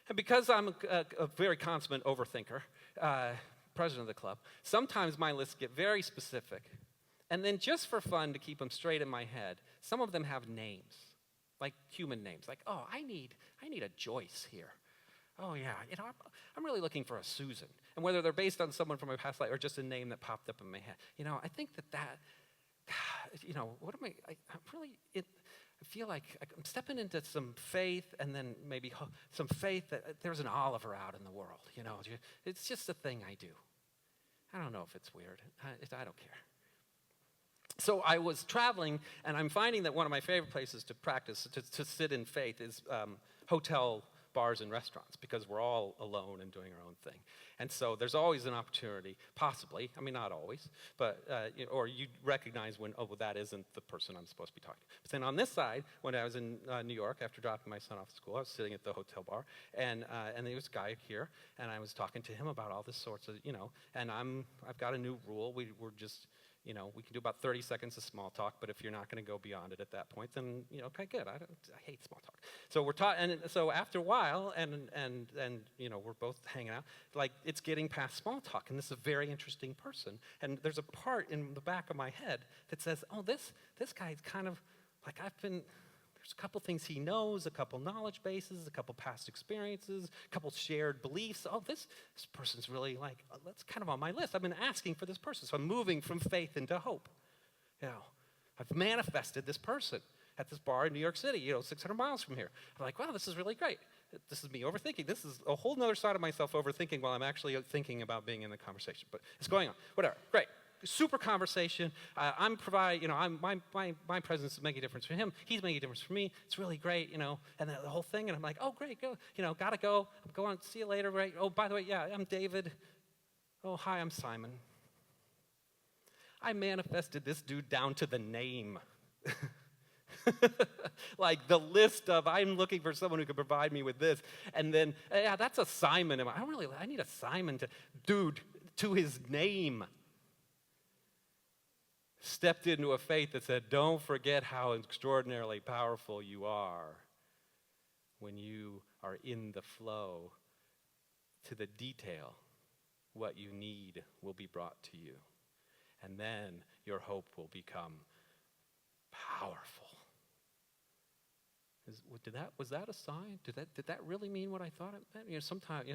And because I'm a very consummate overthinker, president of the club, sometimes my lists get very specific. And then just for fun, to keep them straight in my head, some of them have names, like human names. Like, oh, I need a Joyce here. Oh, yeah, I'm really looking for a Susan. And whether they're based on someone from my past life or just a name that popped up in my head. I think that what am I feel like I'm stepping into some faith, and then maybe some faith that there's an Oliver out in the world, It's just a thing I do. I don't know if it's weird. I don't care. So I was traveling, and I'm finding that one of my favorite places to practice, to sit in faith, is hotel bars and restaurants, because we're all alone and doing our own thing. And so there's always an opportunity, possibly, not always, but, or you recognize when, oh, well, that isn't the person I'm supposed to be talking to. But then on this side, when I was in New York, after dropping my son off at school, I was sitting at the hotel bar, and there was a guy here, and I was talking to him about all this sorts of, and I've got a new rule. We're just, we can do about 30 seconds of small talk, but if you're not going to go beyond it at that point, then, okay, good. I hate small talk. So we're talking, and so after a while, and we're both hanging out, like, it's getting past small talk, and this is a very interesting person. And there's a part in the back of my head that says, oh, this guy's kind of, like, there's a couple things he knows, a couple knowledge bases, a couple past experiences, a couple shared beliefs. Oh, this person's really like, that's kind of on my list. I've been asking for this person. So I'm moving from faith into hope. I've manifested this person at this bar in New York City, 600 miles from here. I'm like, wow, this is really great. This is me overthinking. This is a whole nother side of myself overthinking while I'm actually thinking about being in the conversation. But it's going on. Whatever. Great. Super conversation. My presence is making a difference for him. He's making a difference for me. It's really great, and the whole thing. And I'm like, oh, great, go, gotta go. I'm going. See you later, right? Oh, by the way, yeah, I'm David. Oh, hi, I'm Simon. I manifested this dude down to the name. Like the list of, I'm looking for someone who can provide me with this. And then, yeah, that's a Simon. I need a Simon to his name. Stepped into a faith that said, don't forget how extraordinarily powerful you are when you are in the flow. To the detail, what you need will be brought to you. And then your hope will become powerful. Was that a sign? Did that really mean what I thought it meant? Sometimes,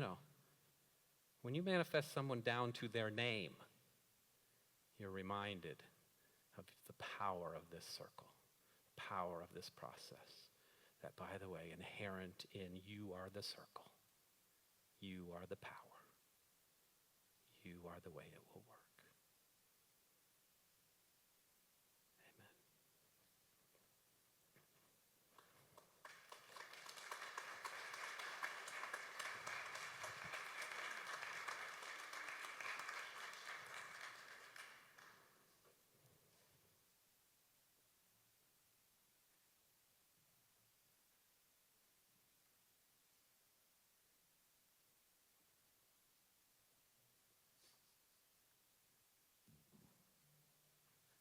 when you manifest someone down to their name, you're reminded of the power of this circle, power of this process. That, by the way, inherent in you are the circle. You are the power. You are the way it will work. Amen.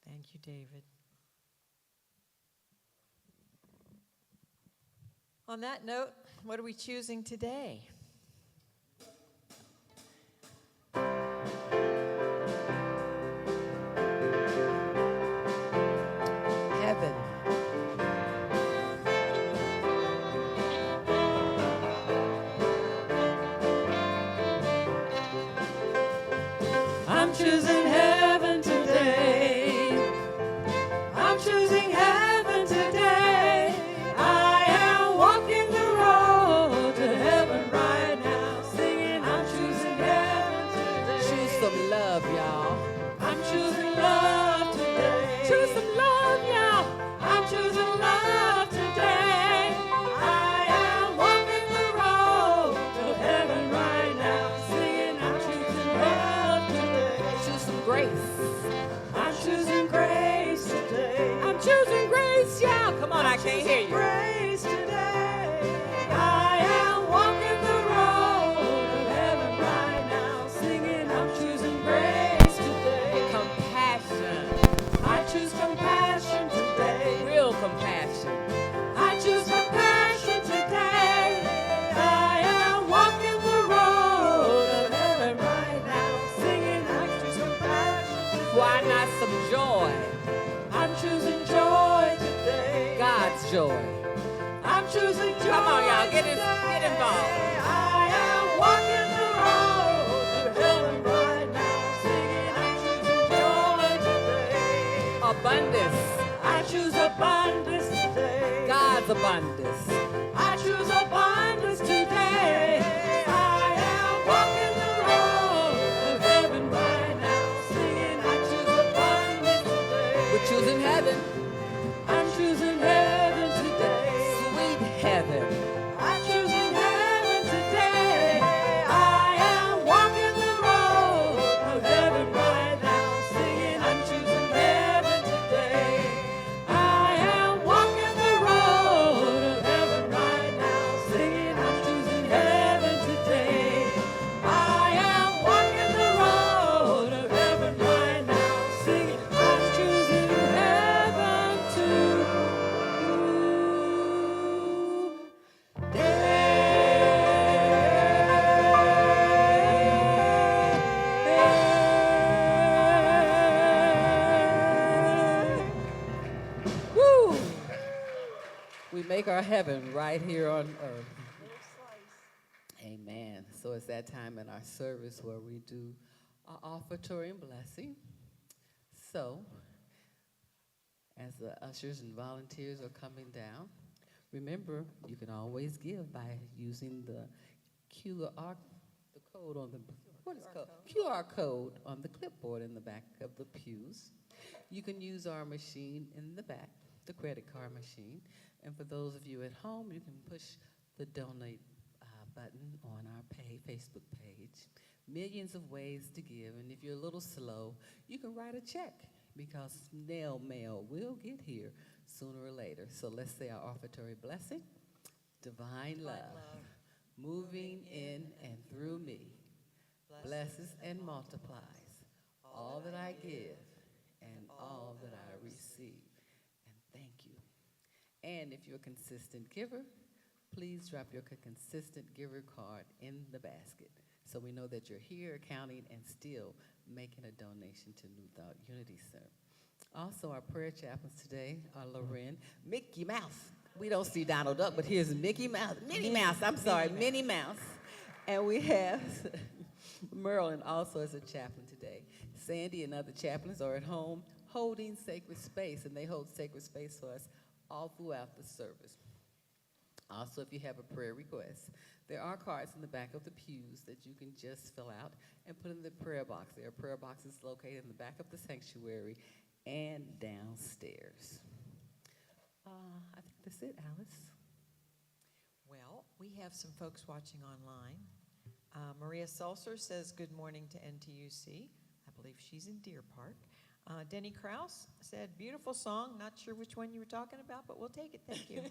Thank you, David. On that note, what are we choosing today? Heaven. I'm choosing heaven today. I'm choosing heaven today. I am walking the road to heaven right now, singing I'm choosing heaven today. Choose some love, y'all. I'm choosing love today. Choose some love, y'all. I'm choosing love today. I am walking the road to heaven right now, singing I'm choosing love today. Choose some grace. joy. I'm choosing joy. Come on, y'all, get today. involved. I am walking the road to heaven right now, singing. I'm choosing joy today. Abundance, I choose abundance today. God's abundance. I choose abundance today. I am walking the road to heaven right now, singing. I choose abundance today. We're choosing heaven, I'm choosing heaven today. sweet heaven. I'm choosing heaven today. I am walking the road to heaven right now, singing. I'm choosing heaven today. I am walking the road to heaven right now, singing. I'm choosing heaven today. I am walking the road to heaven right now, singing. I'm choosing heaven today. Woo! We make our heaven right here on earth. Amen. So it's that time in our service where we do our offertory and blessing. So, as the ushers and volunteers are coming down, remember, you can always give by using the QR, the code on the, what is it called? QR code on the clipboard in the back of the pews. You can use our machine in the back, the credit card machine. And for those of you at home, you can push the donate button on our Facebook page. Millions of ways to give, and if you're a little slow, you can write a check because snail mail will get here sooner or later. So let's say our offertory blessing. Divine love, moving in and through me, blesses and multiplies all that I give and all that I receive. And thank you. And if you're a consistent giver, please drop your consistent giver card in the basket so we know that you're here counting and still making a donation to New Thought Unity Center. Also, our prayer chaplains today are Loren, Mickey Mouse. We don't see Donald Duck, but here's Mickey Mouse, Minnie Mouse, I'm sorry, Minnie Mouse. And we have Merlin also as a chaplain today. Sandy and other chaplains are at home holding sacred space, and they hold sacred space for us all throughout the service. Also, if you have a prayer request, there are cards in the back of the pews that you can just fill out and put in the prayer box. There are prayer boxes located in the back of the sanctuary and downstairs. I think that's it, Alice. Well, we have some folks watching online. Maria Sulcer says good morning to NTUC. I believe she's in Deer Park. Denny Kraus said, beautiful song. Not sure which one you were talking about, but we'll take it. Thank you.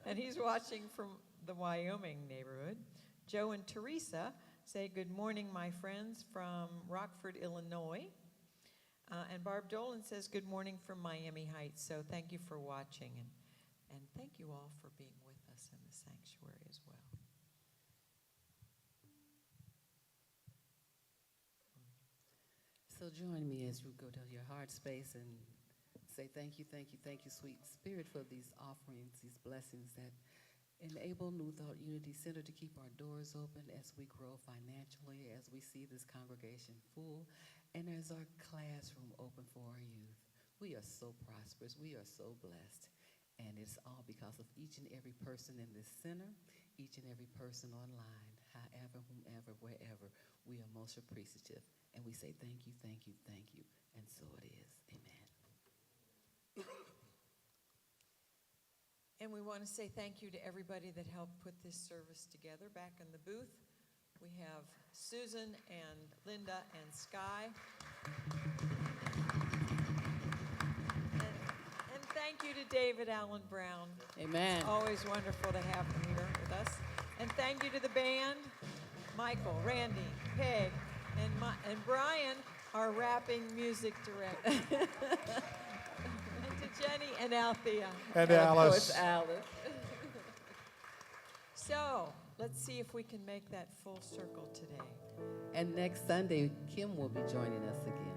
And he's watching from the Wyoming neighborhood. Joe and Teresa say, good morning, my friends, from Rockford, Illinois. And Barb Dolan says, good morning from Miami Heights. So thank you for watching. And thank you all for being with us in the sanctuary as well. So join me as we go to your heart space and say thank you, sweet spirit, for these offerings, these blessings that enable New Thought Unity Center to keep our doors open as we grow financially, as we see this congregation full, and as our classroom open for our youth. We are so prosperous. We are so blessed. And it's all because of each and every person in this center, each and every person online, however, whomever, wherever. We are most appreciative. And we say thank you, thank you, thank you. And so it is. Amen. And we want to say thank you to everybody that helped put this service together. Back in the booth, we have Susan and Linda and Sky. And thank you to David Allen Brown. Amen. Always wonderful to have him here with us. And thank you to the band, Michael, Randy, Peg, and Brian, our rapping music director. And to Jenny and Althea. And Of course, Alice. Alice. So let's see if we can make that full circle today. And next Sunday, Kim will be joining us again.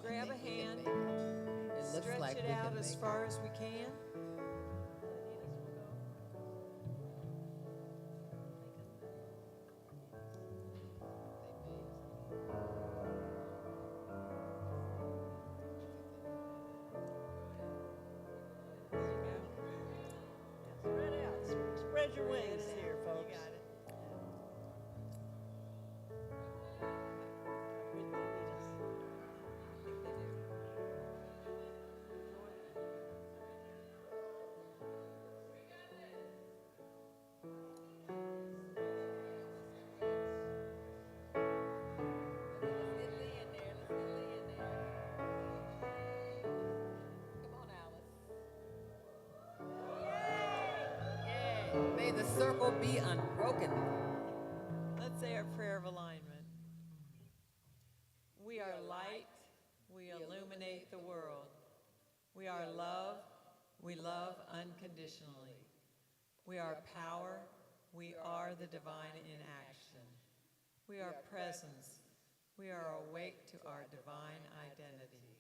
grab a think we can hand, make it. It looks stretch like it we out can as make far as we can. There you go. Spread out. Spread your wings here, folks. You got it. May the circle be unbroken. Let's say our prayer of alignment. We are light, we illuminate the world. We are love, we love unconditionally. We are power, we are the divine in action. We are presence, we are awake to our divine identity.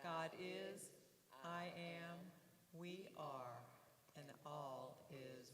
God is, I am, we are, and all is